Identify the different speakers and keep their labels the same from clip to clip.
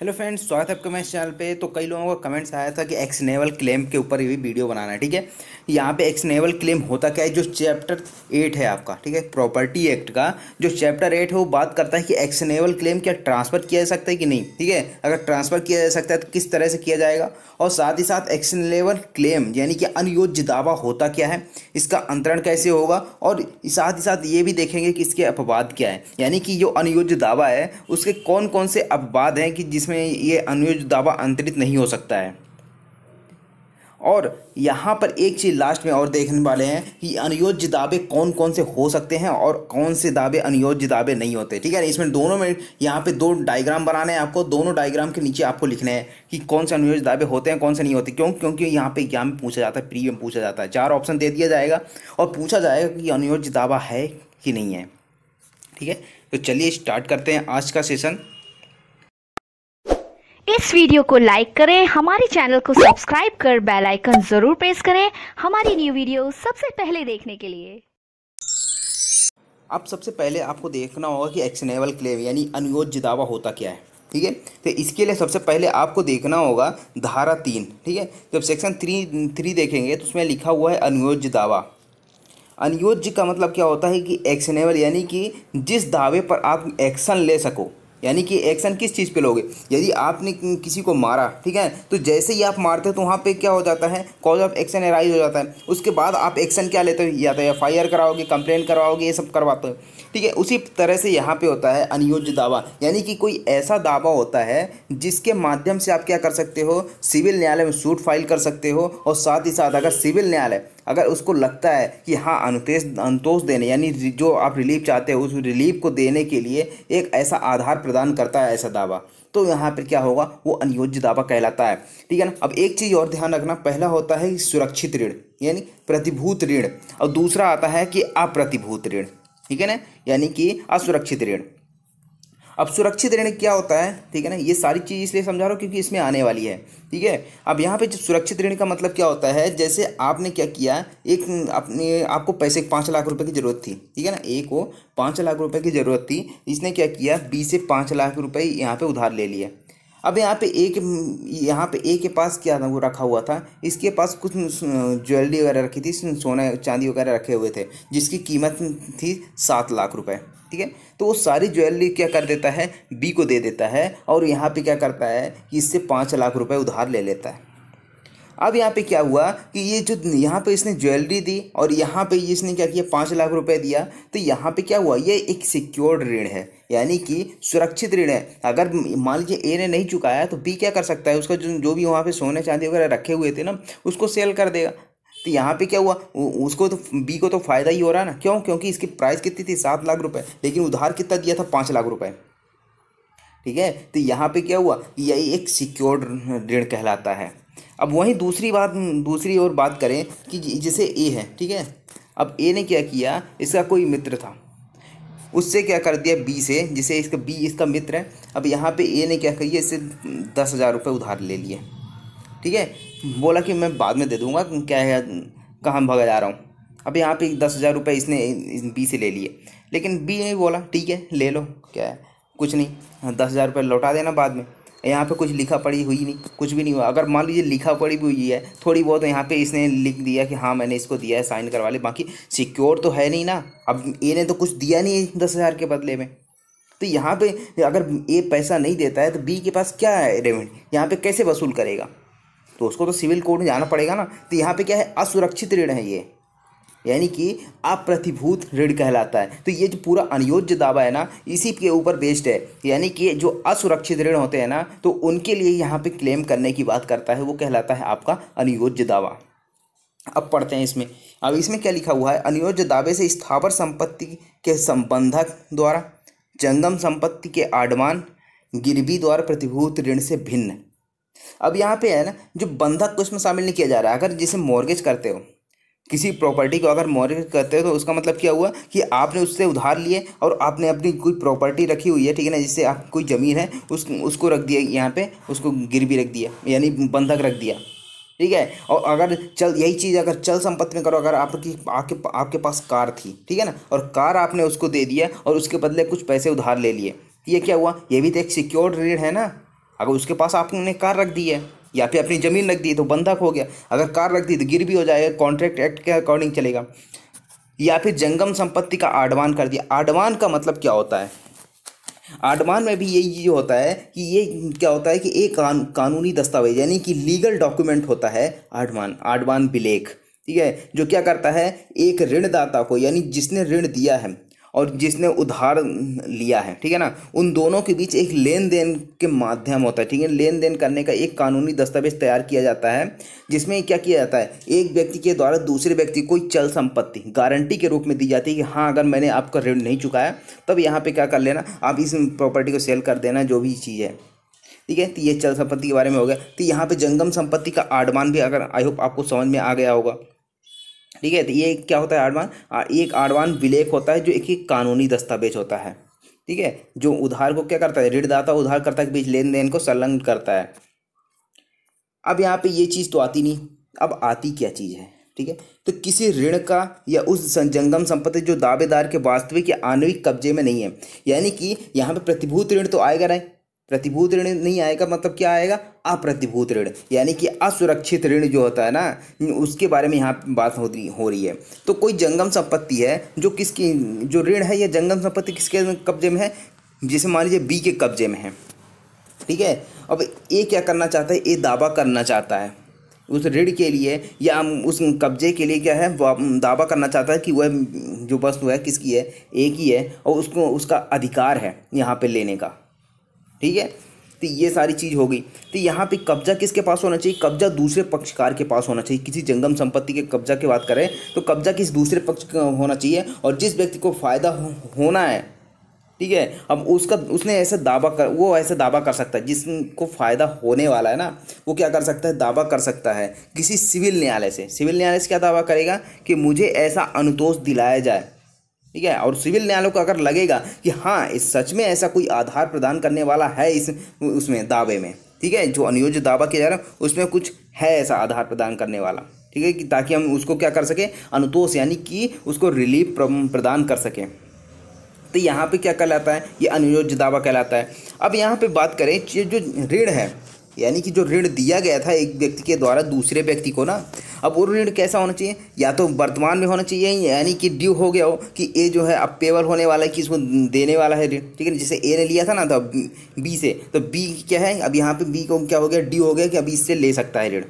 Speaker 1: Hello friends, स्वागत है आपका मेरे चैनल पे। तो कई लोगों का कमेंट्स आया था कि एक्शनेबल क्लेम के ऊपर ये वीडियो बनाना है। ठीक है, यहाँ पे एक्शनेबल क्लेम होता क्या है, जो चैप्टर 8 है आपका, ठीक है, प्रॉपर्टी एक्ट का जो चैप्टर 8 है वो बात करता है कि एक्शनेबल क्लेम क्या ट्रांसफ़र किया जा सकता है कि नहीं। ठीक है, अगर ट्रांसफ़र किया जा सकता है तो किस तरह से किया जाएगा, और साथ ही साथ एक्शनेबल क्लेम यानी कि अनयोज्य दावा होता क्या है, इसका अंतरण कैसे होगा, और साथ ही साथ ये भी देखेंगे कि इसके अपवाद क्या है, यानी कि जो अनयोज्य दावा है उसके कौन कौन से अपवाद हैं कि जिसमें ये अनयोज्य दावा अंतरित नहीं हो सकता है। और यहाँ पर एक चीज़ लास्ट में और देखने वाले हैं कि अनयोज्य दावे कौन कौन से हो सकते हैं और कौन से दावे अनयोज्य दावे नहीं होते। ठीक है, इसमें दोनों में यहाँ पे दो डायग्राम बनाने हैं आपको, दोनों डायग्राम के नीचे आपको लिखने हैं कि कौन से अनयोज्य दावे होते हैं कौन से नहीं होते। क्योंकि यहाँ पे एग्जाम में पूछा जाता है, प्री में पूछा जाता है, 4 ऑप्शन दे दिया जाएगा और पूछा जाएगा कि अनयोज्य दावा है कि नहीं है। ठीक है, तो चलिए स्टार्ट करते हैं आज का सेशन।
Speaker 2: इस वीडियो को लाइक करें, हमारे चैनल को सब्सक्राइब कर बेल आइकन जरूर प्रेस करें हमारी न्यू वीडियो सबसे पहले देखने के लिए।
Speaker 1: अब सबसे पहले आपको देखना होगा कि एक्शनेबल क्लेम यानी अनयोज्य दावा होता क्या है। ठीक है, तो इसके लिए सबसे पहले आपको देखना होगा धारा 3। ठीक है, जब सेक्शन 3 देखेंगे तो उसमें लिखा हुआ है अनयोज्य दावा। अनयोज्य का मतलब क्या होता है कि एक्शनेबल यानी कि जिस दावे पर आप एक्शन ले सको, यानी कि एक्शन किस चीज़ पे लोगे। यदि आपने किसी को मारा, ठीक है, तो जैसे ही आप मारते हो तो वहाँ पे क्या हो जाता है, कॉज ऑफ एक्शन एराइज हो जाता है। उसके बाद आप एक्शन क्या लेते हो, या तो FIR कराओगे, कंप्लेन करवाओगे, ये सब करवाते हो। ठीक है, उसी तरह से यहाँ पे होता है अनयोज्य दावा, यानी कि कोई ऐसा दावा होता है जिसके माध्यम से आप क्या कर सकते हो, सिविल न्यायालय में सूट फाइल कर सकते हो। और साथ ही साथ अगर सिविल न्यायालय अगर उसको लगता है कि हाँ अंतोष देने यानी जो आप रिलीफ चाहते हो उस रिलीफ को देने के लिए एक ऐसा आधार प्रदान करता है ऐसा दावा, तो यहाँ पर क्या होगा, वो अनयोज्य दावा कहलाता है। ठीक है ना। अब एक चीज़ और ध्यान रखना, पहला होता है सुरक्षित ऋण यानी प्रतिभूत ऋण, और दूसरा आता है कि अप्रतिभूत ऋण। ठीक है ना, यानी कि असुरक्षित ऋण। अब सुरक्षित ऋण क्या होता है, ठीक है ना, ये सारी चीज़ इसलिए समझा रहा हूँ क्योंकि इसमें आने वाली है। ठीक है, अब यहाँ पे जो सुरक्षित ऋण का मतलब क्या होता है, जैसे आपने क्या किया, एक अपने आपको पैसे 5 लाख रुपए की ज़रूरत थी। ठीक है ना, ए को 5 लाख रुपए की ज़रूरत थी, इसने क्या किया, बी से 5 लाख रुपए यहाँ पे उधार ले लिए। अब यहाँ पे ए के पास क्या था, वो रखा हुआ था, इसके पास कुछ ज्वेलरी वगैरह रखी थी, सोना चांदी वगैरह रखे हुए थे जिसकी कीमत थी 7 लाख रुपए। ठीक है, तो वो सारी ज्वेलरी क्या कर देता है, बी को दे देता है, और यहाँ पे क्या करता है कि इससे 5 लाख रुपए उधार ले लेता है। अब यहाँ पे क्या हुआ कि ये जो यहाँ पे इसने ज्वेलरी दी और यहाँ पे इसने क्या किया, 5 लाख रुपए दिया, तो यहाँ पे क्या हुआ, ये एक सिक्योर्ड ऋण है यानी कि सुरक्षित ऋण है। अगर मान लीजिए ए ने नहीं चुकाया तो बी क्या कर सकता है, उसका जो भी वहाँ पे सोने चांदी वगैरह रखे हुए थे ना, उसको सेल कर देगा। तो यहाँ पे क्या हुआ, उसको तो बी को तो फायदा ही हो रहा है ना, क्यों, क्योंकि इसकी प्राइस कितनी थी, 7 लाख रुपए, लेकिन उधार कितना दिया था, 5 लाख रुपए। ठीक है, तो यहाँ पे क्या हुआ, यही एक सिक्योर्ड ऋण कहलाता है। अब वहीं दूसरी ओर बात करें कि जैसे ए है, ठीक है, अब ए ने क्या किया, इसका कोई मित्र था, उससे क्या कर दिया बी से, जिसे इसका मित्र है। अब यहाँ पे ए ने क्या किया, इससे 10,000 रुपये उधार ले लिए। ठीक है, बोला कि मैं बाद में दे दूंगा, क्या है, कहाँ भागा जा रहा हूँ। अब यहाँ पे 10,000 रुपये इसने बी से ले लिए, लेकिन बी ने बोला ठीक है ले लो, क्या है, कुछ नहीं, 10,000 रुपये लौटा देना बाद में। यहाँ पे कुछ लिखा पढ़ी हुई नहीं, कुछ भी नहीं हुआ। अगर मान लीजिए लिखा पढ़ी भी हुई है थोड़ी बहुत, तो यहाँ पे इसने लिख दिया कि हाँ मैंने इसको दिया है, साइन करवा ले, बाकी सिक्योर तो है नहीं ना। अब ए ने तो कुछ दिया नहीं 10,000 के बदले में, तो यहाँ पे अगर ए पैसा नहीं देता है तो बी के पास क्या है रेमेंट, यहाँ पे कैसे वसूल करेगा, तो उसको तो सिविल कोर्ट में जाना पड़ेगा ना। तो यहाँ पे क्या है, असुरक्षित ऋण है ये, यानी कि अप्रतिभूत ऋण कहलाता है। तो ये जो पूरा अनयोज्य दावा है ना, इसी के ऊपर बेस्ड है, यानी कि जो असुरक्षित ऋण होते हैं ना, तो उनके लिए यहाँ पे क्लेम करने की बात करता है, वो कहलाता है आपका अनयोज्य दावा। अब पढ़ते हैं इसमें। अब इसमें क्या लिखा हुआ है, अनयोज्य दावे से स्थावर संपत्ति के संबंधक द्वारा जंगम संपत्ति के आडमान गिरवी द्वारा प्रतिभूत ऋण से भिन्न। अब यहाँ पे है ना, जो बंधक को इसमें शामिल नहीं किया जा रहा है। अगर जिसे मॉर्गेज करते हो, किसी प्रॉपर्टी को अगर मॉर्गेज करते हो, तो उसका मतलब क्या हुआ कि आपने उससे उधार लिए और आपने अपनी कोई प्रॉपर्टी रखी हुई है, ठीक है ना, जिससे आप कोई ज़मीन है उसको रख दिया, यहाँ पे उसको गिरवी रख दिया यानी बंधक रख दिया। ठीक है, और अगर यही चीज़ अगर चल संपत्ति में करो, अगर आपके पास कार थी, ठीक है ना, और कार आपने उसको दे दिया और उसके बदले कुछ पैसे उधार ले लिए, ये क्या हुआ, ये भी तो एक सिक्योर्ड ऋण है ना। अगर उसके पास आपने कार रख दी है या फिर अपनी ज़मीन रख दी तो बंधक हो गया, अगर कार रख दी तो गिरवी हो जाएगा, कॉन्ट्रैक्ट एक्ट के अकॉर्डिंग चलेगा। या फिर जंगम संपत्ति का आडवान कर दिया। आडवान का मतलब क्या होता है? आडवान में भी यही चीज़ होता है कि ये क्या होता है कि एक कानूनी दस्तावेज यानी कि लीगल डॉक्यूमेंट होता है आडवान, आडवान विलेख, ठीक है, जो क्या करता है एक ऋणदाता को यानी जिसने ऋण दिया है और जिसने उधार लिया है, ठीक है ना, उन दोनों के बीच एक लेन देन के माध्यम होता है, ठीक है, लेन देन करने का एक कानूनी दस्तावेज तैयार किया जाता है जिसमें क्या किया जाता है एक व्यक्ति के द्वारा दूसरे व्यक्ति को कोई चल संपत्ति गारंटी के रूप में दी जाती है कि हाँ अगर मैंने आपका ऋण नहीं चुकाया तब यहाँ पे क्या कर लेना, आप इस प्रॉपर्टी को सेल कर देना, जो भी चीज़ है, ठीक है। तो ये चल संपत्ति के बारे में हो गया। तो यहाँ पे जंगम संपत्ति का आडवान भी अगर आई होप आपको समझ में आ गया होगा, ठीक है। तो ये क्या होता है आडवान? एक आडवान विलेख होता है जो एक कानूनी दस्तावेज होता है, ठीक है, जो उधार को क्या करता है, ऋणदाता उधारकर्ता के बीच लेन देन को संलग्न करता है। अब यहाँ पे ये चीज़ तो आती नहीं, अब आती क्या चीज़ है, ठीक है। तो किसी ऋण का या उस जंगम संपत्ति जो दावेदार के वास्तविक या आणविक कब्जे में नहीं है, यानी कि यहाँ पे प्रतिभूत ऋण तो आएगा नहीं, प्रतिभूत ऋण नहीं आएगा, मतलब क्या आएगा, अप्रतिभूत ऋण, यानी कि असुरक्षित ऋण जो होता है ना, उसके बारे में यहाँ बात हो रही है। तो कोई जंगम संपत्ति है जो किसकी, जो ऋण है या जंगम संपत्ति किसके कब्जे में है, जैसे मान लीजिए बी के कब्जे में है, ठीक है। अब ए क्या करना चाहता है, ए दावा करना चाहता है उस ऋण के लिए या उस कब्जे के लिए, क्या है, दावा करना चाहता है कि वह जो वस्तु है किसकी है, ए की है, और उसको उसका अधिकार है यहाँ पे लेने का, ठीक है। तो ये सारी चीज़ हो गई। तो यहाँ पे कब्जा किसके पास होना चाहिए, कब्जा दूसरे पक्षकार के पास होना चाहिए। किसी जंगम संपत्ति के कब्जा की बात करें तो कब्जा किस दूसरे पक्ष का होना चाहिए, और जिस व्यक्ति को फ़ायदा होना है, ठीक है, अब उसका उसने ऐसा दावा कर, वो ऐसा दावा कर सकता है, जिसको फ़ायदा होने वाला है ना, वो क्या कर सकता है, दावा कर सकता है किसी सिविल न्यायालय से। सिविल न्यायालय से क्या दावा करेगा कि मुझे ऐसा अनुतोष दिलाया जाए, ठीक है, और सिविल न्यायालय को अगर लगेगा कि हाँ इस सच में ऐसा कोई आधार प्रदान करने वाला है इस उसमें दावे में, ठीक है, जो अनुयोज्य दावा किया जा रहा है उसमें कुछ है ऐसा आधार प्रदान करने वाला, ठीक है, कि ताकि हम उसको क्या कर सकें, अनुतोष यानी कि उसको रिलीफ प्रदान कर सकें। तो यहाँ पे क्या कहलाता है, ये अनुयोज्य दावा कहलाता है। अब यहाँ पे बात करें जो ऋण है, यानी कि जो ऋण दिया गया था एक व्यक्ति के द्वारा दूसरे व्यक्ति को ना, अब वो ऋण कैसा होना चाहिए, या तो वर्तमान में होना चाहिए यानी कि ड्यू हो गया हो कि ए जो है अब पेबल होने वाला है कि इसको देने वाला है ऋण, ठीक है, जैसे ए ने लिया था ना तो बी से, तो बी क्या है, अब यहाँ पे बी को क्या हो गया, ड्यू हो गया कि अभी इससे ले सकता है ऋण।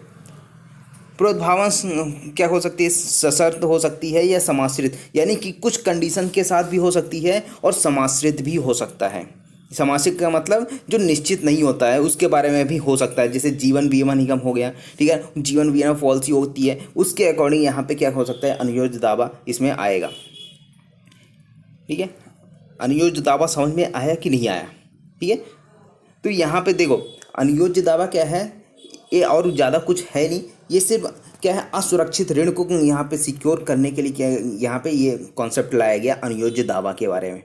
Speaker 1: प्रोद्भावन क्या हो सकती है, सशर्त हो सकती है या समाश्रित, यानी कि कुछ कंडीशन के साथ भी हो सकती है और समाश्रित भी हो सकता है। समाश्रित का मतलब जो निश्चित नहीं होता है उसके बारे में भी हो सकता है, जैसे जीवन बीमा निगम हो गया, ठीक है, जीवन बीमा पॉलिसी होती है, उसके अकॉर्डिंग यहाँ पे क्या हो सकता है, अनुयोज्य दावा इसमें आएगा, ठीक है। अनुयोज्य दावा समझ में आया कि नहीं आया, ठीक है। तो यहाँ पे देखो अनुयोज्य दावा क्या है, ये और ज़्यादा कुछ है नहीं, ये सिर्फ क्या है, असुरक्षित ऋण को यहाँ पे सिक्योर करने के लिए क्या यहाँ पे ये कॉन्सेप्ट लाया गया अनुयोज्य दावा के बारे में,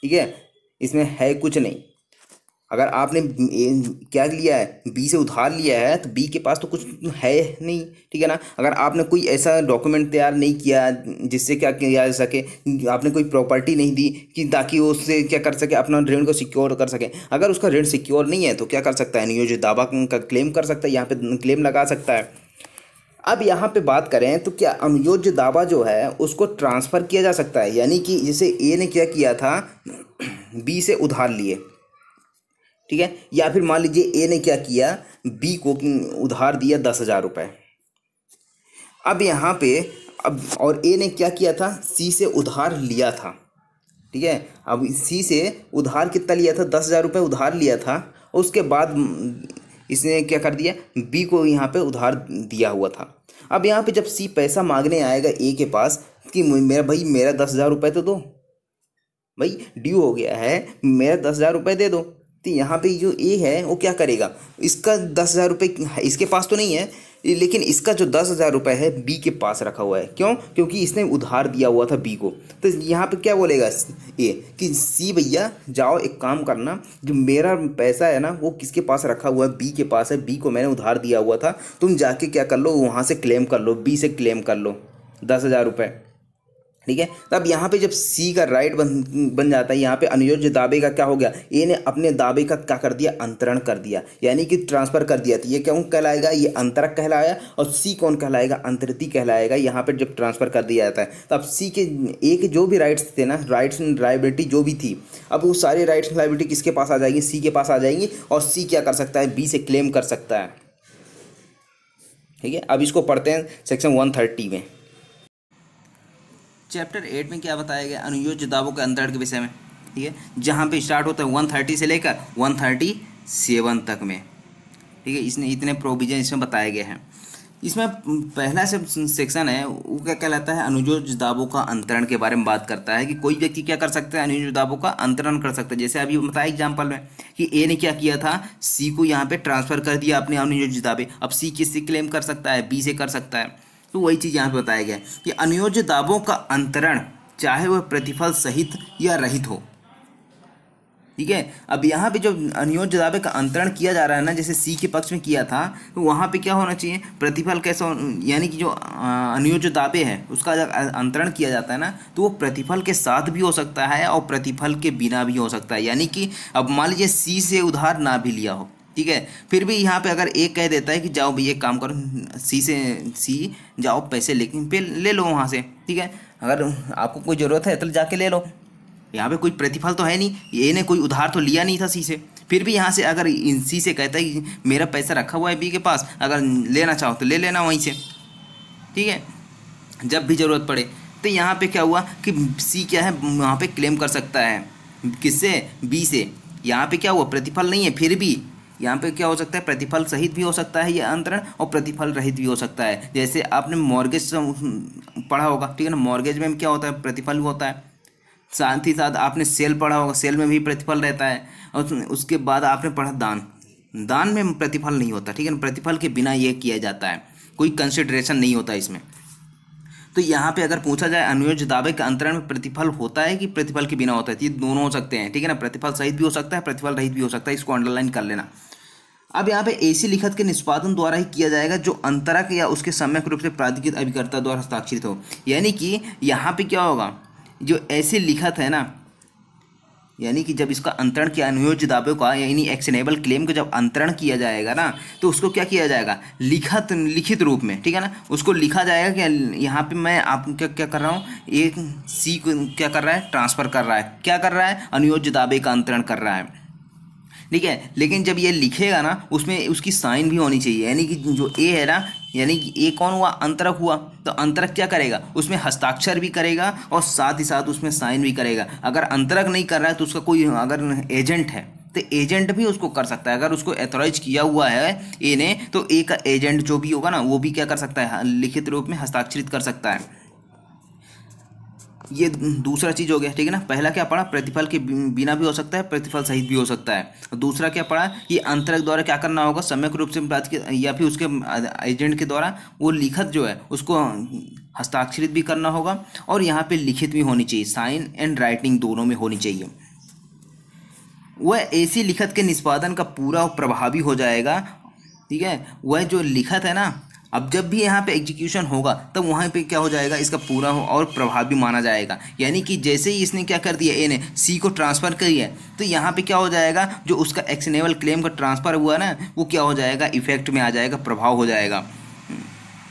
Speaker 1: ठीक है। इसमें है कुछ नहीं, अगर आपने क्या लिया है, बी से उधार लिया है तो बी के पास तो कुछ है नहीं, ठीक है ना। अगर आपने कोई ऐसा डॉक्यूमेंट तैयार नहीं किया जिससे क्या किया जा सके, आपने कोई प्रॉपर्टी नहीं दी कि ताकि वो उससे क्या कर सके, अपना ऋण को सिक्योर कर सके, अगर उसका ऋण सिक्योर नहीं है तो क्या कर सकता है, अनुयोज्य दावा का क्लेम कर सकता है, यहाँ पे क्लेम लगा सकता है। अब यहाँ पे बात करें तो क्या अनुयोज्य दावा जो है उसको ट्रांसफ़र किया जा सकता है, यानी कि जैसे ए ने क्या किया था, बी से उधार लिए, ठीक है, या फिर मान लीजिए ए ने क्या किया, बी को उधार दिया 10,000 रुपये। अब यहाँ पे अब और ए ने क्या किया था, सी से उधार लिया था, ठीक है, अब सी से उधार कितना लिया था, 10,000 रुपये उधार लिया था, उसके बाद इसने क्या कर दिया, बी को यहाँ पे उधार दिया हुआ था। अब यहाँ पे जब सी पैसा मांगने आएगा ए के पास कि मेरा 10,000 रुपये तो दो, भाई ड्यू हो गया है, मेरा 10,000 रुपये दे दो। तो यहाँ पे जो ए है वो क्या करेगा, इसका 10,000 रुपये इसके पास तो नहीं है, लेकिन इसका जो 10,000 रुपये है बी के पास रखा हुआ है, क्यों, क्योंकि इसने उधार दिया हुआ था बी को। तो यहाँ पे क्या बोलेगा ए कि सी भैया जाओ एक काम करना, जो मेरा पैसा है ना वो किसके पास रखा हुआ है, बी के पास है, बी को मैंने उधार दिया हुआ था, तुम जाके क्या कर लो, वहाँ से क्लेम कर लो, बी से क्लेम कर लो 10,000 रुपये, ठीक है। तब यहाँ पे जब सी का राइट बन जाता है, यहाँ पे अनुयोज्य दावे का क्या हो गया, ए ने अपने दावे का क्या कर दिया, अंतरण कर दिया, यानी कि ट्रांसफर कर दिया। तो ये कौन कहलाएगा, ये अंतरक कहलाया, और सी कौन कहलाएगा, अंतरिति कहलाएगा। यहाँ पे जब ट्रांसफर कर दिया जाता है तब सी के ए के जो भी राइट्स थे ना, राइट्स एंड लायबिलिटी जो भी थी, अब वो सारे राइट्स एंड लायबिलिटी किसके पास आ जाएगी, सी के पास आ जाएंगी, और सी क्या कर सकता है, बी से क्लेम कर सकता है। ठीक है, अब इसको पढ़ते हैं सेक्शन 130 में। चैप्टर 8 में क्या बताया गया, अनुयोज्य दावों के अंतरण के विषय में। ठीक है, जहाँ पे स्टार्ट होता है 130 से लेकर 137 तक में। ठीक है, इसने इतने प्रोविजन इसमें बताए गए हैं। इसमें पहला सेक्शन है वो क्या कहलाता है, अनुयोज्य दावों का अंतरण के बारे में बात करता है कि कोई व्यक्ति क्या कर सकता है, अनुयोज्य दावों का अंतरण कर सकता है। जैसे अभी बताया एग्जाम्पल में कि ए ने क्या किया था, सी को यहाँ पे ट्रांसफर कर दिया अपने अनुयोज्य दावे। अब सी किससे क्लेम कर सकता है, बी से कर सकता है। तो वही चीज़ यहाँ पे बताया गया कि अनुयोज्य दावों का अंतरण चाहे वह प्रतिफल सहित या रहित हो। ठीक है, अब यहाँ पे जो अनुयोज्य दावे का अंतरण किया जा रहा है ना, जैसे सी के पक्ष में किया था, तो वहाँ पे क्या होना चाहिए, प्रतिफल कैसा, यानी कि जो अनुयोज्य दावे है उसका जब अंतरण किया जाता है ना, तो वो प्रतिफल के साथ भी हो सकता है और प्रतिफल के बिना भी हो सकता है। यानी कि अब मान लीजिए सी से उधार ना भी लिया हो, ठीक है, फिर भी यहाँ पे अगर एक कह देता है कि जाओ भैया एक काम करो, सी जाओ पैसे लेके ले लो वहाँ से। ठीक है, अगर आपको कोई ज़रूरत है तो जाके ले लो, यहाँ पे कोई प्रतिफल तो है नहीं, ए ने कोई उधार तो लिया नहीं था सी से। फिर भी यहाँ से अगर सी से कहता है कि मेरा पैसा रखा हुआ है बी के पास, अगर लेना चाहो तो ले लेना वहीं से। ठीक है, जब भी ज़रूरत पड़े। तो यहाँ पे क्या हुआ कि सी क्या है, वहाँ पे क्लेम कर सकता है किससे, बी से। यहाँ पे क्या हुआ, प्रतिफल नहीं है, फिर भी यहाँ पे क्या हो सकता है, प्रतिफल सहित भी हो सकता है ये अंतरण, और प्रतिफल रहित भी हो सकता है। जैसे आपने मॉर्गेज पढ़ा होगा, ठीक है ना, मॉर्गेज में क्या होता है, प्रतिफल भी होता है। साथ ही साथ आपने सेल पढ़ा होगा, सेल में भी प्रतिफल रहता है। और उसके बाद आपने पढ़ा दान, दान में प्रतिफल नहीं होता। ठीक है ना, प्रतिफल के बिना ये किया जाता है, कोई कंसिडरेशन नहीं होता इसमें। तो यहाँ पे अगर पूछा जाए अनुयोज्य दावे के अंतरण में प्रतिफल होता है कि प्रतिफल के बिना होता है, ये दोनों हो सकते हैं। ठीक है ना, प्रतिफल सहित भी हो सकता है, प्रतिफल रहित भी हो सकता है, इसको अंडरलाइन कर लेना। अब यहाँ पे ऐसी लिखत के निष्पादन द्वारा ही किया जाएगा जो अंतरक या उसके सम्यक रूप से प्राधिकृत अभिकर्ता द्वारा हस्ताक्षरित हो। यानी कि यहाँ पे क्या होगा, जो ऐसी लिखत है ना, यानी कि जब इसका अंतरण किया अनुयोज्य दावे का, यानी एक्शनेबल क्लेम का जब अंतरण किया जाएगा ना, तो उसको क्या किया जाएगा, लिखित रूप में। ठीक है ना, उसको लिखा जाएगा कि यहाँ पे मैं आप क्या कर रहा हूँ, एक सी को क्या कर रहा है, ट्रांसफ़र कर रहा है, क्या कर रहा है, अनुयोज्य दावे का अंतरण कर रहा है। ठीक है, लेकिन जब ये लिखेगा ना, उसमें उसकी साइन भी होनी चाहिए। यानी कि जो ए है ना, यानी कि ए कौन हुआ, अंतरक हुआ, तो अंतरक क्या करेगा, उसमें हस्ताक्षर भी करेगा और साथ ही साथ उसमें साइन भी करेगा। अगर अंतरक नहीं कर रहा है तो उसका कोई अगर एजेंट है तो एजेंट भी उसको कर सकता है। अगर उसको एथोराइज किया हुआ है ए ने, तो ए का एजेंट जो भी होगा ना, वो भी क्या कर सकता है, लिखित रूप में हस्ताक्षरित कर सकता है। ये दूसरा चीज़ हो गया। ठीक है ना, पहला क्या पढ़ा, प्रतिफल के बिना भी हो सकता है, प्रतिफल सहित भी हो सकता है। दूसरा क्या पढ़ा कि अंतरक द्वारा क्या करना होगा, सम्यक रूप से बात की या फिर उसके एजेंट के द्वारा वो लिखत जो है उसको हस्ताक्षरित भी करना होगा, और यहाँ पे लिखित भी होनी चाहिए, साइन एंड राइटिंग दोनों में होनी चाहिए। वह ऐसी लिखत के निष्पादन का पूरा प्रभावी हो जाएगा। ठीक है, वह जो लिखत है ना, अब जब भी यहाँ पे एग्जीक्यूशन होगा तब वहाँ पे क्या हो जाएगा, इसका पूरा और प्रभावी माना जाएगा। यानी कि जैसे ही इसने क्या कर दिया, ए ने सी को ट्रांसफ़र करी है, तो यहाँ पे क्या हो जाएगा, जो उसका एक्शनेबल क्लेम का ट्रांसफ़र हुआ ना, वो क्या हो जाएगा, इफेक्ट में आ जाएगा, प्रभाव हो जाएगा।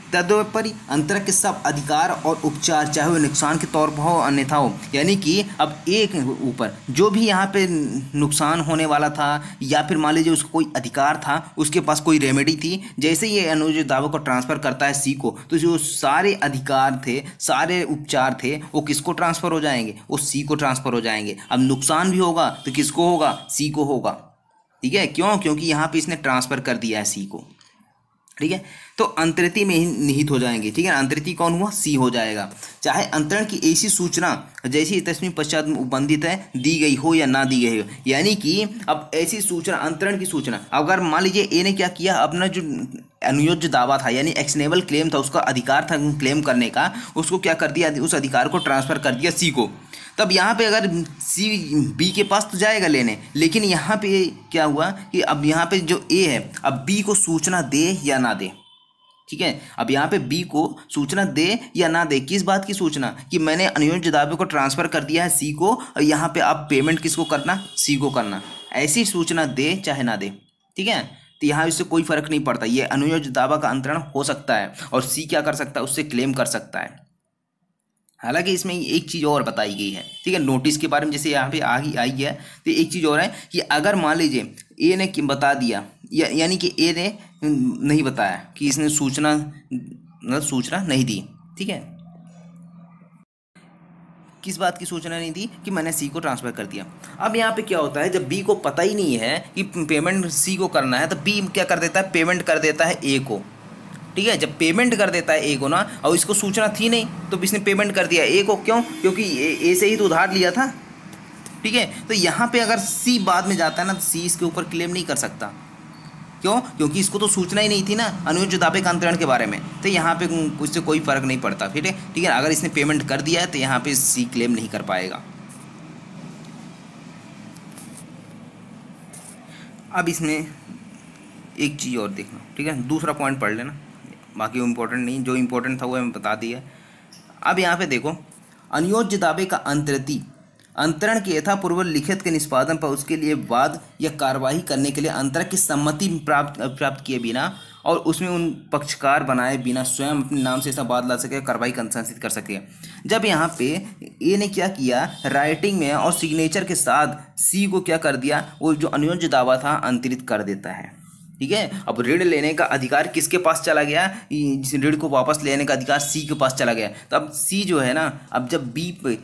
Speaker 1: तदुपरि अंतरक के सब अधिकार और उपचार चाहे वो नुकसान के तौर पर हो अन्यथा हो। यानी कि अब एक ऊपर जो भी यहाँ पे नुकसान होने वाला था, या फिर मान लीजिए उसको कोई अधिकार था, उसके पास कोई रेमेडी थी, जैसे ये अनुयोज्य दावों को ट्रांसफ़र करता है सी को, तो जो सारे अधिकार थे, सारे उपचार थे, वो किसको ट्रांसफ़र हो जाएंगे, वो सी को ट्रांसफ़र हो जाएंगे। अब नुकसान भी होगा तो किसको होगा, सी को होगा। ठीक है, क्यों, क्योंकि यहाँ पर इसने ट्रांसफ़र कर दिया है सी को। ठीक है, तो अंतरिति में ही निहित हो जाएंगे। ठीक है, अंतरिति कौन हुआ, सी हो जाएगा। चाहे अंतरण की ऐसी सूचना जैसी तस्वीर पश्चात उपबंधित है दी गई हो या ना दी गई हो। यानी कि अब ऐसी सूचना, अंतरण की सूचना, अगर मान लीजिए ए ने क्या किया, अपना जो अनुयोज्य दावा था यानी एक्शनेबल क्लेम था, उसका अधिकार था क्लेम करने का, उसको क्या कर दिया, उस अधिकार को ट्रांसफ़र कर दिया सी को। तब यहाँ पे अगर सी बी के पास तो जाएगा लेने, लेकिन यहाँ पे क्या हुआ कि अब यहाँ पे जो ए है, अब बी को सूचना दे या ना दे। ठीक है। अब यहाँ पे बी को सूचना दे या ना दे, किस बात की सूचना, कि मैंने अनुयोज्य दावे को ट्रांसफर कर दिया है सी को और यहाँ पे अब पेमेंट किसको करना, सी को करना, ऐसी सूचना दे चाहे ना दे, ठीक है। तो यहाँ इससे कोई फर्क नहीं पड़ता, ये अनुयोज्य दावा का अंतरण हो सकता है और सी क्या कर सकता है, उससे क्लेम कर सकता है। हालांकि इसमें एक चीज़ और बताई गई है, ठीक है, नोटिस के बारे में जैसे यहाँ पे आई है, तो एक चीज़ और है कि अगर मान लीजिए ए ने बता दिया यानी कि ए ने नहीं बताया कि इसने सूचना नहीं दी, ठीक है, किस बात की सूचना नहीं दी, कि मैंने सी को ट्रांसफ़र कर दिया। अब यहाँ पे क्या होता है, जब बी को पता ही नहीं है कि पेमेंट सी को करना है, तो बी क्या कर देता है, पेमेंट कर देता है ए को, ठीक है। जब पेमेंट कर देता है ए को ना, और इसको सूचना थी नहीं, तो इसने पेमेंट कर दिया ए को, क्यों, क्योंकि ए से ही तो उधार लिया था, ठीक है। तो यहाँ पे अगर सी बाद में जाता है ना, तो सी इसके ऊपर क्लेम नहीं कर सकता, क्यों, क्योंकि इसको तो सूचना ही नहीं थी ना अनुयोज्य दावे का अंतरण के बारे में, तो यहाँ पे उससे कोई फर्क नहीं पड़ता, ठीक है। अगर इसने पेमेंट कर दिया है तो यहाँ पे सी क्लेम नहीं कर पाएगा। अब इसमें एक चीज़ और देखना, ठीक है, दूसरा पॉइंट पढ़ लेना, बाकी वो इम्पोर्टेंट नहीं, जो इम्पोर्टेंट था वो हमें बता दिया। अब यहाँ पे देखो, अनुयोज्य दावे का अंतरण के यथापूर्व लिखित के निष्पादन पर उसके लिए वाद या कार्यवाही करने के लिए अंतरक की सम्मति प्राप्त किए बिना और उसमें उन पक्षकार बनाए बिना स्वयं अपने नाम से ऐसा वाद ला सके, कार्रवाई संसाधित कर सके। जब यहाँ पे ए ने क्या किया, राइटिंग में और सिग्नेचर के साथ सी को क्या कर दिया, वो जो अनुयोज्य दावा था अंतरित कर देता है, ठीक है। अब ऋण लेने का अधिकार किसके पास चला गया, ऋण को वापस लेने का अधिकार सी के पास चला गया। तो अब सी जो है ना, अब जब बी पे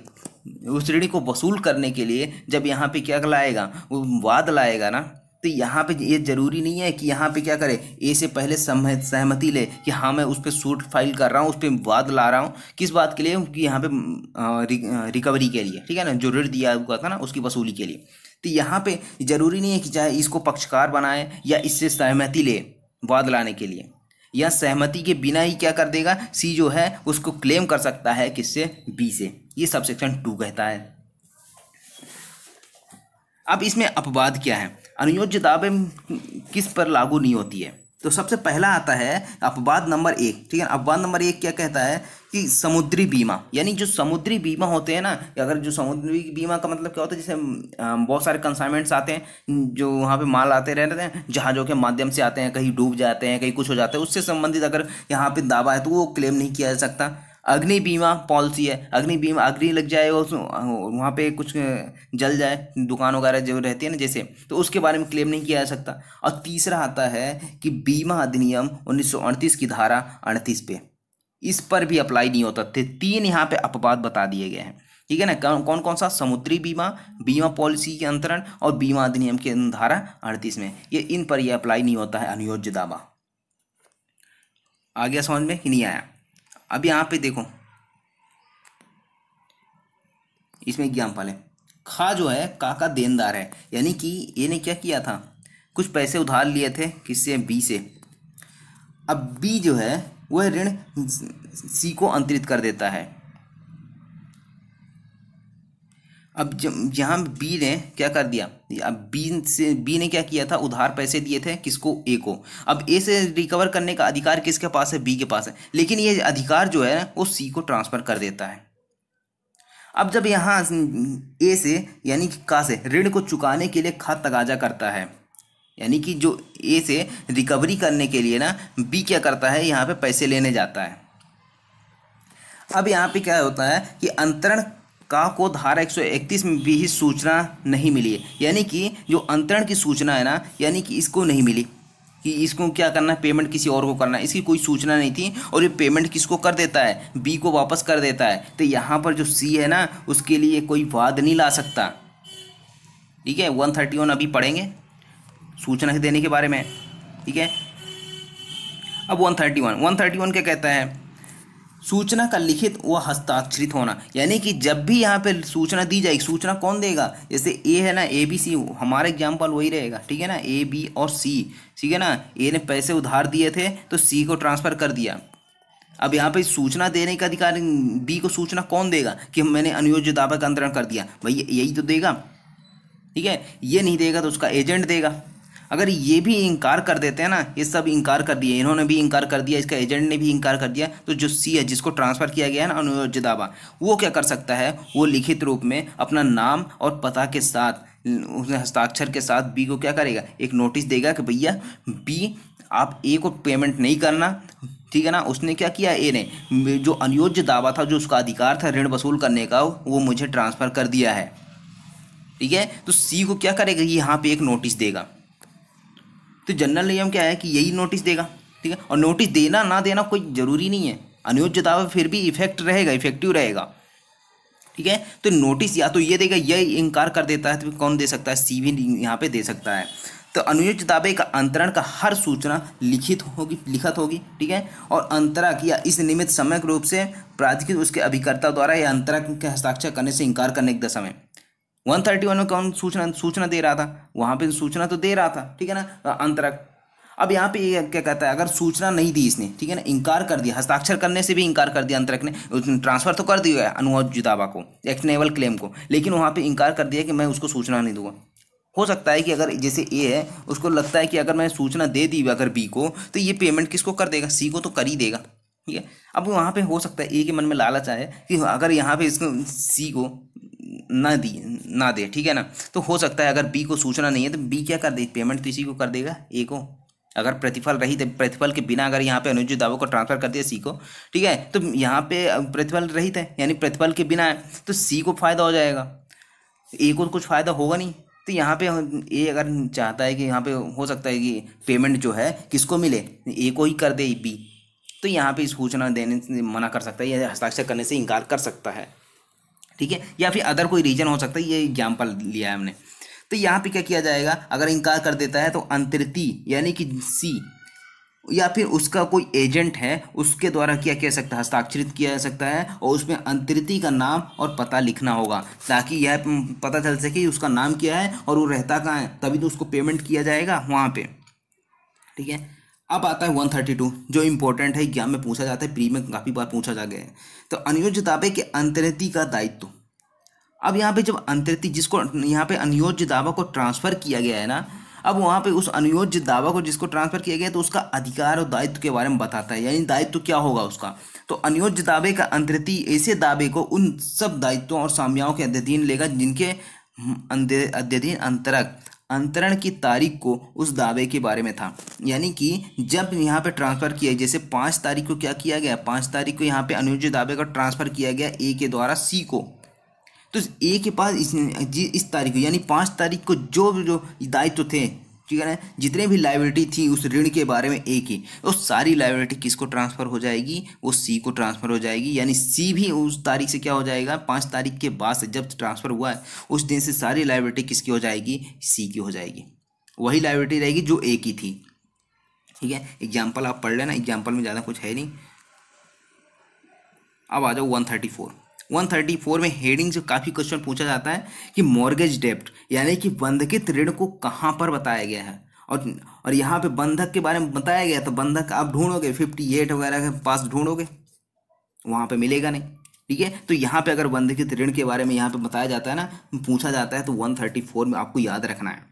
Speaker 1: उस ऋण को वसूल करने के लिए जब यहाँ पे क्या लाएगा, वो वाद लाएगा ना, तो यहाँ पे ये जरूरी नहीं है कि यहाँ पे क्या करे, ए से पहले सहमति ले कि हाँ मैं उस पर सूट फाइल कर रहा हूँ, उस पर वाद ला रहा हूँ, किस बात के लिए, कि यहाँ पे रिकवरी के लिए, ठीक है ना, जो ऋण दिया हुआ था ना उसकी वसूली के लिए। तो यहाँ पे जरूरी नहीं है कि चाहे इसको पक्षकार बनाए या इससे सहमति ले वाद लाने के लिए, या सहमति के बिना ही क्या कर देगा, सी जो है उसको क्लेम कर सकता है किससे, बी से। ये सबसेक्शन 2 कहता है। अब इसमें अपवाद क्या है, अनुयोज्य दावे किस पर लागू नहीं होती है, तो सबसे पहला आता है अपवाद नंबर 1, ठीक है। अपवाद नंबर 1 क्या कहता है कि समुद्री बीमा, यानी जो समुद्री बीमा होते हैं ना, अगर जो समुद्री बीमा का मतलब क्या होता है, जैसे बहुत सारे कंसाइनमेंट्स आते हैं जो वहाँ पे माल आते रहते हैं, जहाज़ों के माध्यम से आते हैं, कहीं डूब जाते हैं, कहीं कुछ हो जाता है, उससे संबंधित अगर यहाँ पे दावा है तो वो क्लेम नहीं किया जा सकता। अग्नि बीमा पॉलिसी है, अग्नि बीमा, अग्नि लग जाए और वहाँ पे कुछ जल जाए, दुकान वगैरह जो रहती है ना जैसे, तो उसके बारे में क्लेम नहीं किया जा सकता। और तीसरा आता है कि बीमा अधिनियम 1938 की धारा 38 पे, इस पर भी अप्लाई नहीं होता थे। 3 यहाँ पे अपवाद बता दिए गए हैं, ठीक है ना। कौन कौन सा, समुद्री बीमा, बीमा पॉलिसी के अंतरण और बीमा अधिनियम के धारा 38 में, ये इन पर यह अप्लाई नहीं होता है अनुयोज्य दावा। आ गया समझ में कि नहीं आया। अब यहाँ पे देखो, इसमें एग्जाम्पल है, खा जो है का देनदार है, यानी कि ये ने क्या किया था, कुछ पैसे उधार लिए थे किससे, बी से। अब बी जो है वह ऋण सी को अंतरित कर देता है। अब जहाँ बी ने क्या कर दिया, अब बी ने क्या किया था, उधार पैसे दिए थे किसको, ए को। अब ए से रिकवर करने का अधिकार किसके पास है, बी के पास है, लेकिन ये अधिकार जो है वो सी को ट्रांसफर कर देता है। अब जब यहाँ ए से यानी कि का से ऋण को चुकाने के लिए खा तगाजा करता है, यानी कि जो ए से रिकवरी करने के लिए ना बी क्या करता है, यहाँ पे पैसे लेने जाता है। अब यहाँ पे क्या होता है कि अंतरण का को धारा 131 में भी ही सूचना नहीं मिली है, यानी कि जो अंतरण की सूचना है ना, यानी कि इसको नहीं मिली कि इसको क्या करना है, पेमेंट किसी और को करना है, इसकी कोई सूचना नहीं थी, और ये पेमेंट किसको कर देता है, बी को वापस कर देता है। तो यहाँ पर जो सी है ना, उसके लिए कोई वाद नहीं ला सकता, ठीक है। 131 अभी पढ़ेंगे सूचना देने के बारे में, ठीक है। अब 131 क्या कहता है, सूचना का लिखित व हस्ताक्षरित होना, यानी कि जब भी यहाँ पे सूचना दी जाएगी, सूचना कौन देगा, जैसे ए है ना, ए बी सी, हमारा एग्जाम्पल वही रहेगा, ठीक है ना, ए बी और सी, ठीक है ना। ए ने पैसे उधार दिए थे तो सी को ट्रांसफ़र कर दिया। अब यहाँ पे सूचना देने का अधिकार बी को सूचना कौन देगा कि मैंने अनुयोज्य दावा का अंतरण कर दिया, भाई यही तो देगा, ठीक है। ये नहीं देगा तो उसका एजेंट देगा। अगर ये भी इनकार कर देते हैं ना, ये सब इनकार कर दिए, इन्होंने भी इनकार कर दिया, इसका एजेंट ने भी इनकार कर दिया, तो जो सी है जिसको ट्रांसफ़र किया गया है ना अनुयोज्य दावा, वो क्या कर सकता है, वो लिखित रूप में अपना नाम और पता के साथ उसने हस्ताक्षर के साथ बी को क्या करेगा, एक नोटिस देगा कि भैया बी आप ए को पेमेंट नहीं करना, ठीक है ना। उसने क्या किया, ए ने जो अनुयोज्य दावा था, जो उसका अधिकार था ऋण वसूल करने का, वो मुझे ट्रांसफ़र कर दिया है, ठीक है। तो सी को क्या करेगा, यहाँ पे एक नोटिस देगा। तो जनरल नियम क्या है कि यही नोटिस देगा, ठीक है। और नोटिस देना ना देना कोई ज़रूरी नहीं है, अनुयोज्य दावा फिर भी इफेक्ट रहेगा, इफेक्टिव रहेगा, ठीक है। तो नोटिस या तो ये देगा, यह इनकार कर देता है तो कौन दे सकता है, सी भी यहाँ पे दे सकता है। तो अनुयोज्य दावे का अंतरण का हर सूचना लिखित होगी, ठीक है। और अंतरक या इस निमित्त सम्यक रूप से प्राधिकृत उसके अभिकर्ता द्वारा या अंतरक के हस्ताक्षर करने से इनकार करने के दशा में 131 में कौन सूचना दे रहा था, वहाँ पे सूचना तो दे रहा था, ठीक है ना, अंतरक। अब यहाँ पे ये क्या कहता है, अगर सूचना नहीं दी इसने, ठीक है ना, इनकार कर दिया, हस्ताक्षर करने से भी इनकार कर दिया अंतरक ने, उसने ट्रांसफर तो कर दिया है अनुयोज्य दावा को, एक्शनेबल क्लेम को, लेकिन वहाँ पे इनकार कर दिया कि मैं उसको सूचना नहीं दूंगा। हो सकता है कि अगर जैसे ए है, उसको लगता है कि अगर मैं सूचना दे दी अगर बी को, तो ये पेमेंट किसको कर देगा, सी को तो कर ही देगा, ठीक है। अब वहाँ पे हो सकता है ए के मन में लालच आए कि अगर यहाँ पे इसको सी को ना दे, ठीक है ना, तो हो सकता है अगर बी को सूचना नहीं है तो बी क्या कर दे, पेमेंट तो इसी को कर देगा, ए को। अगर प्रतिफल रहित, प्रतिफल के बिना अगर यहाँ पे अनुयोज्य दावों को ट्रांसफर कर दिया सी को, ठीक है, तो यहाँ पे प्रतिफल रहित है, यानी प्रतिफल के बिना है, तो सी को फायदा हो जाएगा, ए को कुछ फायदा होगा नहीं। तो यहाँ पे ए अगर चाहता है कि यहाँ पे हो सकता है कि पेमेंट जो है किसको मिले, ए को ही कर दे बी, तो यहाँ पे सूचना देने से मना कर सकता है या हस्ताक्षर करने से इनकार कर सकता है, ठीक है। या फिर अदर कोई रीजन हो सकता है, ये एग्जाम्पल लिया है हमने। तो यहाँ पे क्या किया जाएगा, अगर इनकार कर देता है तो अंतरिती यानी कि सी या फिर उसका कोई एजेंट है, उसके द्वारा क्या किया सकता है, हस्ताक्षरित किया जा सकता है, और उसमें अंतरिती का नाम और पता लिखना होगा, ताकि यह पता चल सके कि उसका नाम क्या है और वो रहता कहाँ है, तभी तो उसको पेमेंट किया जाएगा वहाँ पे, ठीक है। अब आता है 132, जो इम्पोर्टेंट है, एग्जाम में पूछा जाता है, प्री में काफ़ी बार पूछा जा गया है। तो अनुयोज्य दावे के अंतरिती का दायित्व। अब यहाँ पे जब अंतरिती, जिसको यहाँ पे अनुयोज्य दावा को ट्रांसफ़र किया गया है ना, अब वहाँ पे उस अनुयोज्य दावा को जिसको ट्रांसफ़र किया गया है, तो उसका अधिकार और दायित्व के बारे में बताता है, यानी दायित्व क्या होगा उसका। तो अनुयोज्य दावे का अंतरिती ऐसे दावे को उन सब दायित्वों और साम्याओं के अध्ययन लेगा जिनके अध्ययन अंतरण की तारीख को उस दावे के बारे में था। यानी कि जब यहाँ पे ट्रांसफ़र किया, जैसे 5 तारीख को क्या किया गया, 5 तारीख को यहाँ पे अनुयोज्य दावे का ट्रांसफ़र किया गया ए के द्वारा सी को, तो ए के पास इस तारीख को यानी 5 तारीख को जो दायित्व थे, ठीक है ना, जितने भी लायबिलिटी थी उस ऋण के बारे में ए की, वो सारी लायबिलिटी किसको ट्रांसफ़र हो जाएगी, वो सी को ट्रांसफ़र हो जाएगी। यानी सी भी उस तारीख से क्या हो जाएगा, 5 तारीख के बाद से जब ट्रांसफ़र हुआ है उस दिन से सारी लायबिलिटी किसकी हो जाएगी, सी की हो जाएगी, वही लायबिलिटी रहेगी जो ए की थी, ठीक है। एग्जाम्पल आप पढ़ लेना, एग्जाम्पल में ज़्यादा कुछ है नहीं। अब आ जाओ 134 में हेडिंग से काफ़ी क्वेश्चन पूछा जाता है कि मॉर्गेज डेप्ट यानी कि बंधकित ऋण को कहाँ पर बताया गया है, और यहाँ पे बंधक के बारे में बताया गया, तो बंधक आप ढूंढोगे 58 वगैरह के पास ढूंढोगे, वहाँ पे मिलेगा नहीं, ठीक है। तो यहाँ पे अगर बंधकित ऋण के बारे में यहाँ पे बताया जाता है ना, पूछा जाता है, तो 134 में आपको याद रखना है।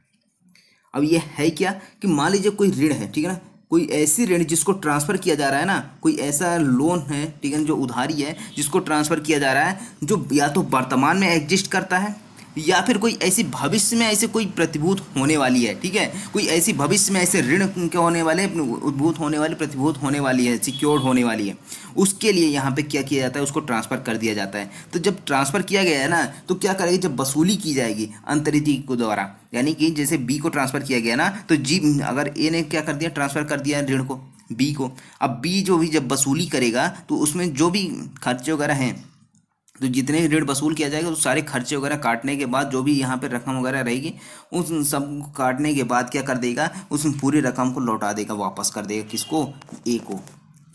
Speaker 1: अब ये है क्या कि मान लीजिए कोई ऋण है, ठीक है ना, कोई ऐसी ऋण जिसको ट्रांसफ़र किया जा रहा है ना, कोई ऐसा लोन है, ठीक है, जो उधारी है जिसको ट्रांसफ़र किया जा रहा है, जो या तो वर्तमान में एग्जिस्ट करता है या फिर कोई ऐसी भविष्य में ऐसे कोई प्रतिभूत होने वाली है, ठीक है, कोई ऐसी भविष्य में ऐसे ऋण के होने वाले, उद्भूत होने वाले, प्रतिभूत होने वाली है, सिक्योर्ड होने वाली है, उसके लिए यहाँ पे क्या किया जाता है, उसको ट्रांसफ़र कर दिया जाता है। तो जब ट्रांसफ़र किया गया है ना, तो क्या करेगी, जब वसूली की जाएगी अंतरिती को द्वारा, यानी कि जैसे बी को ट्रांसफ़र किया गया ना, तो जी अगर ए ने क्या कर दिया, ट्रांसफ़र कर दिया ऋण को बी को, अब बी जो भी जब वसूली करेगा तो उसमें जो भी खर्चे वगैरह हैं, तो जितने ऋण वसूल किया जाएगा तो सारे खर्चे वगैरह काटने के बाद जो भी यहाँ पे रकम वगैरह रहेगी, उस सब काटने के बाद क्या कर देगा, उस पूरी रकम को लौटा देगा, वापस कर देगा किसको, ए को,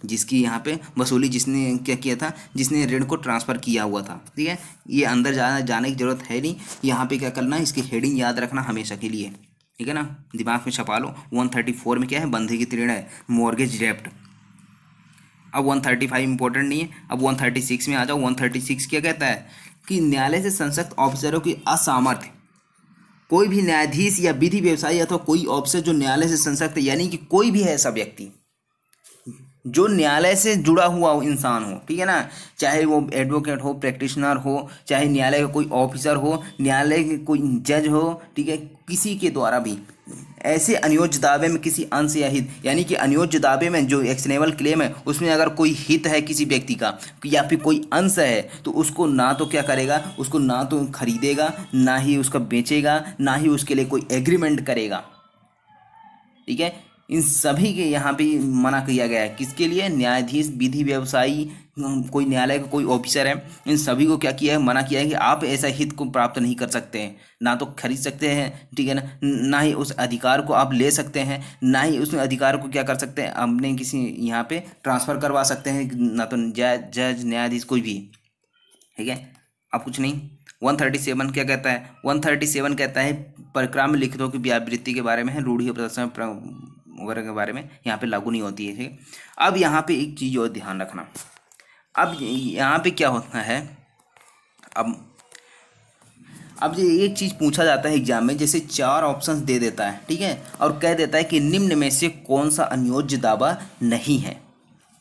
Speaker 1: जिसकी यहाँ पे वसूली जिसने क्या किया था, जिसने ऋण को ट्रांसफ़र किया हुआ था, ठीक है। ये अंदर जाने की ज़रूरत है नहीं, यहाँ पे क्या करना है, इसकी हेडिंग याद रखना हमेशा के लिए, ठीक है ना, दिमाग में छपा लो। 134 में क्या है, बंधकित ऋण है, मॉर्गेज डेप्ट। अब 135 इंपॉर्टेंट नहीं है। अब 136 में आ जाओ। 136 क्या कहता है कि न्यायालय से संसक्त ऑफिसरों की असामर्थ्य, कोई भी न्यायाधीश या विधि व्यवसायी अथवा कोई ऑफिसर जो न्यायालय से संसक्त है, यानी कि कोई भी ऐसा व्यक्ति जो न्यायालय से जुड़ा हुआ इंसान हो, ठीक है ना, चाहे वो एडवोकेट हो, प्रैक्टिशनर हो, चाहे न्यायालय का कोई ऑफिसर हो, न्यायालय के कोई जज हो, ठीक है, किसी के द्वारा भी ऐसे अनुयोज्य दावे में किसी अंश या हित, यानी कि अनुयोज्य दावे में जो एक्शनेबल क्लेम है उसमें अगर कोई हित है किसी व्यक्ति का या फिर कोई अंश है, तो उसको ना तो क्या करेगा, उसको ना तो खरीदेगा, ना ही उसका बेचेगा, ना ही उसके लिए कोई एग्रीमेंट करेगा। ठीक है, इन सभी के यहाँ पे मना किया गया है। किसके लिए? न्यायाधीश, विधि व्यवसायी, कोई न्यायालय का कोई ऑफिसर है, इन सभी को क्या किया है? मना किया है कि आप ऐसा हित को प्राप्त नहीं कर सकते हैं, ना तो खरीद सकते हैं, ठीक है ना, ना ही उस अधिकार को आप ले सकते हैं, ना ही उस अधिकार को क्या कर सकते हैं, अपने किसी यहाँ पे ट्रांसफ़र करवा सकते हैं, ना तो जज, न्यायाधीश कोई भी, ठीक है। अब कुछ नहीं। 137 क्या कहता है? 137 कहता है परिक्राम्य लिखितों की व्यावृत्ति के बारे में है, रूढ़ि और प्रदर्शन वगैरह के बारे में यहाँ पे लागू नहीं होती है, ठीक है। अब यहाँ पे एक चीज़ और ध्यान रखना, अब यहाँ पे क्या होता है, अब ये एक चीज़ पूछा जाता है एग्जाम में, जैसे 4 ऑप्शंस दे देता है, ठीक है, और कह देता है कि निम्न में से कौन सा अनुयोज्य दावा नहीं है,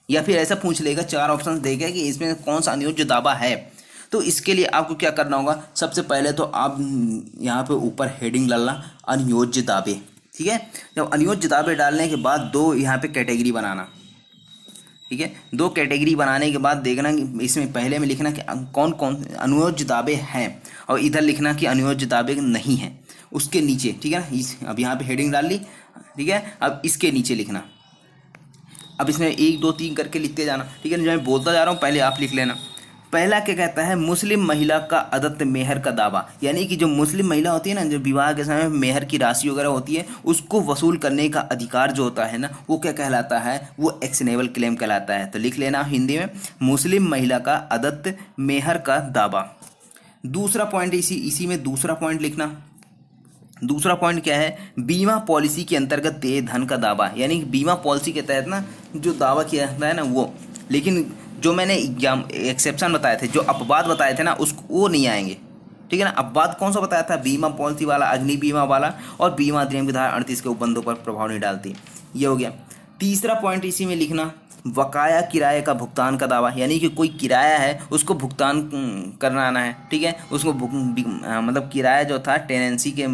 Speaker 1: या फिर ऐसा पूछ लेगा 4 ऑप्शंस देगा कि इसमें कौन सा अनुयोज्य दावा है। तो इसके लिए आपको क्या करना होगा? सबसे पहले तो आप यहाँ पे ऊपर हेडिंग डालना अनुयोज्य दावे, ठीक है। जब अनुयोज्य दावे डालने के बाद 2 यहाँ पे कैटेगरी बनाना, ठीक है। 2 कैटेगरी बनाने के बाद देखना कि इसमें पहले में लिखना कि कौन कौन अनुयोज्य दावे हैं, और इधर लिखना कि अनुयोज्य दावे नहीं हैं, उसके नीचे, ठीक है ना। अब यहाँ पे हेडिंग डाल ली, ठीक है। अब इसके नीचे लिखना, अब इसमें 1 2 3 करके लिखते जाना, ठीक है। जो मैं बोलता जा रहा हूँ पहले आप लिख लेना। पहला क्या कहता है? मुस्लिम महिला का अदत्त मेहर का दावा, यानी कि जो मुस्लिम महिला होती है ना, जो विवाह के समय मेहर की राशि वगैरह होती है, उसको वसूल करने का अधिकार जो होता है ना, वो क्या कहलाता है? वो एक्शनेबल क्लेम कहलाता है। तो लिख लेना हिंदी में, मुस्लिम महिला का अदत्त मेहर का दावा। दूसरा पॉइंट इसी में दूसरा पॉइंट लिखना। दूसरा पॉइंट क्या है? बीमा पॉलिसी के अंतर्गत देय धन का दावा, यानी कि बीमा पॉलिसी के तहत ना जो दावा किया जाता है ना वो, लेकिन जो मैंने एक्सेप्शन बताए थे, जो अपवाद बताए थे ना, उसको वो नहीं आएंगे, ठीक है ना। अपवाद कौन सा बताया था? बीमा पॉलिसी वाला, अग्नि बीमा वाला, और बीमा अधिनियम की धारा 38 के उपबंधों पर प्रभाव नहीं डालती। ये हो गया। तीसरा पॉइंट इसी में लिखना, बकाया किराए का भुगतान का दावा, यानी कि कोई किराया है उसको भुगतान करना आना है, ठीक है। उसको मतलब किराया जो था टेनेंसी के,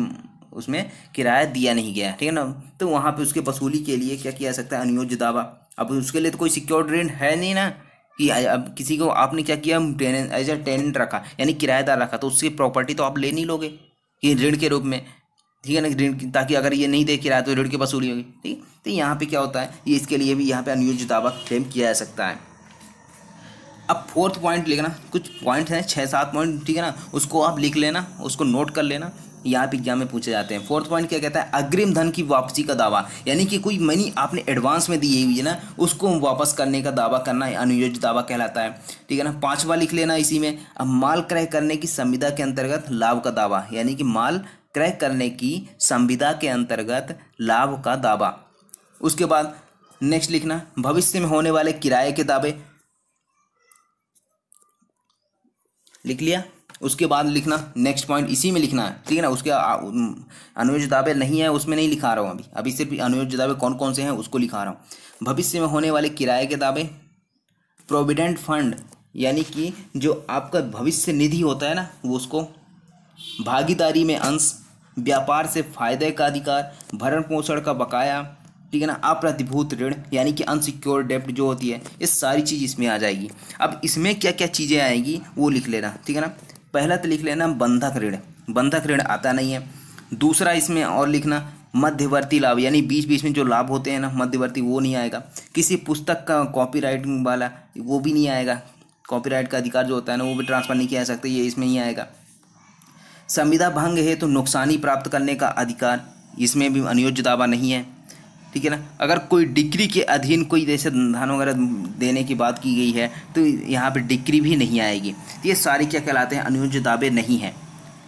Speaker 1: उसमें किराया दिया नहीं गया, ठीक है ना, तो वहाँ पे उसके वसूली के लिए क्या किया सकता है? अनुयोज्य दावा। अब उसके लिए तो कोई सिक्योर्ड ऋण है नहीं ना, कि अब किसी को आपने क्या किया, एज ए टेनेंट रखा, यानी किराएदार रखा, तो उसकी प्रॉपर्टी तो आप ले नहीं लोगे ये ऋण के रूप में, ठीक है ना, ऋण, ताकि अगर ये नहीं दे किराया तो ऋण की वसूली होगी, ठीक। तो यहाँ पे क्या होता है, ये इसके लिए भी यहाँ पे अनुयोज्य दावा क्लेम किया जा सकता है। अब 4th पॉइंट लिखना, कुछ पॉइंट हैं 6-7 पॉइंट, ठीक है ना, उसको आप लिख लेना, उसको नोट कर लेना, यहाँ पे एग्जाम में पूछे जाते हैं। 4th पॉइंट क्या कहता है? अग्रिम धन की वापसी का दावा, यानी कि कोई मनी आपने एडवांस में दी हुई है ना, उसको वापस करने का दावा करना अनुयोज्य दावा कहलाता है, ठीक है ना। 5वां लिख लेना इसी में। अब माल क्रय करने की संविदा के अंतर्गत लाभ का दावा, यानी कि माल क्रय करने की संविदा के अंतर्गत लाभ का दावा। उसके बाद नेक्स्ट लिखना, भविष्य में होने वाले किराए के दावे, लिख लिया। उसके बाद लिखना नेक्स्ट पॉइंट इसी में लिखना है, ठीक है ना। उसके अनुयोज्य दावे नहीं है उसमें नहीं लिखा रहा हूँ, अभी सिर्फ अनुयोज्य दावे कौन कौन से हैं उसको लिखा रहा हूँ। भविष्य में होने वाले किराए के दावे, प्रोविडेंट फंड, यानी कि जो आपका भविष्य निधि होता है ना वो, उसको भागीदारी में अंश, व्यापार से फायदे का अधिकार, भरण पोषण का बकाया, ठीक है ना, अप्रतिभूत ऋण, यानी कि अनसिक्योर्ड डेब्ट जो होती है, ये सारी चीज़ इसमें आ जाएगी। अब इसमें क्या क्या चीज़ें आएगी वो लिख लेना, ठीक है ना। पहला तो लिख लेना बंधक ऋण, बंधक ऋण आता नहीं है। दूसरा इसमें और लिखना मध्यवर्ती लाभ, यानी बीच बीच में जो लाभ होते हैं ना मध्यवर्ती, वो नहीं आएगा। किसी पुस्तक का कॉपीराइट वाला, वो भी नहीं आएगा, कॉपीराइट का अधिकार जो होता है ना वो भी ट्रांसफ़र नहीं किया जा सकता, ये इसमें ही आएगा। संविदा भंग है तो नुकसानी प्राप्त करने का अधिकार, इसमें भी अनुयोज्य दावा नहीं है, ठीक है ना। अगर कोई डिक्री के अधीन कोई जैसे धन वगैरह देने की बात की गई है तो यहाँ पे डिक्री भी नहीं आएगी। तो ये सारे क्या कहलाते हैं? अनुयोज्य दावे नहीं है,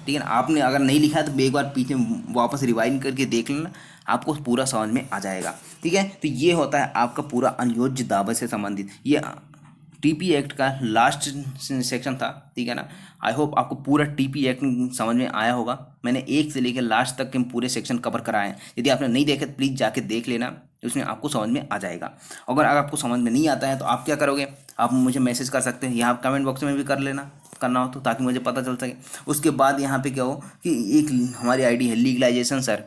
Speaker 1: ठीक है ना। आपने अगर नहीं लिखा है तो एक बार पीछे वापस रिवाइंड करके देख लेना, आपको पूरा समझ में आ जाएगा, ठीक है। तो ये होता है आपका पूरा अनुयोज्य दावे से संबंधित। ये टीपी एक्ट का लास्ट सेक्शन था, ठीक है ना। आई होप आपको पूरा टीपी एक्ट समझ में आया होगा। मैंने एक से लेकर लास्ट तक के पूरे सेक्शन कवर कराए हैं। यदि आपने नहीं देखे तो प्लीज़ जाके देख लेना, उसमें आपको समझ में आ जाएगा। अगर आपको समझ में नहीं आता है तो आप क्या करोगे, आप मुझे मैसेज कर सकते हैं, यहाँ कमेंट बॉक्स में भी कर लेना करना हो तो, ताकि मुझे पता चल सके। उसके बाद यहाँ पे क्या हो कि एक हमारी आईडी है लीगलाइजेशन सर,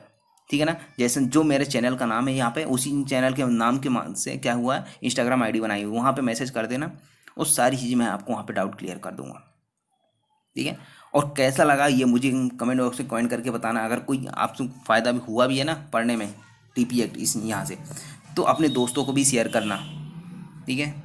Speaker 1: ठीक है ना। जैसे जो मेरे चैनल का नाम है यहाँ पे, उसी चैनल के नाम के से क्या हुआ है, इंस्टाग्राम आईडी बनाई हुई, वहाँ पे मैसेज कर देना, और सारी चीज़ें मैं आपको वहाँ पे डाउट क्लियर कर दूंगा, ठीक है। और कैसा लगा ये मुझे कमेंट बॉक्स में कमेंट करके बताना। अगर कोई आपसे फ़ायदा भी हुआ भी है ना पढ़ने में टीपी एक्ट इस यहाँ से, तो अपने दोस्तों को भी शेयर करना, ठीक है।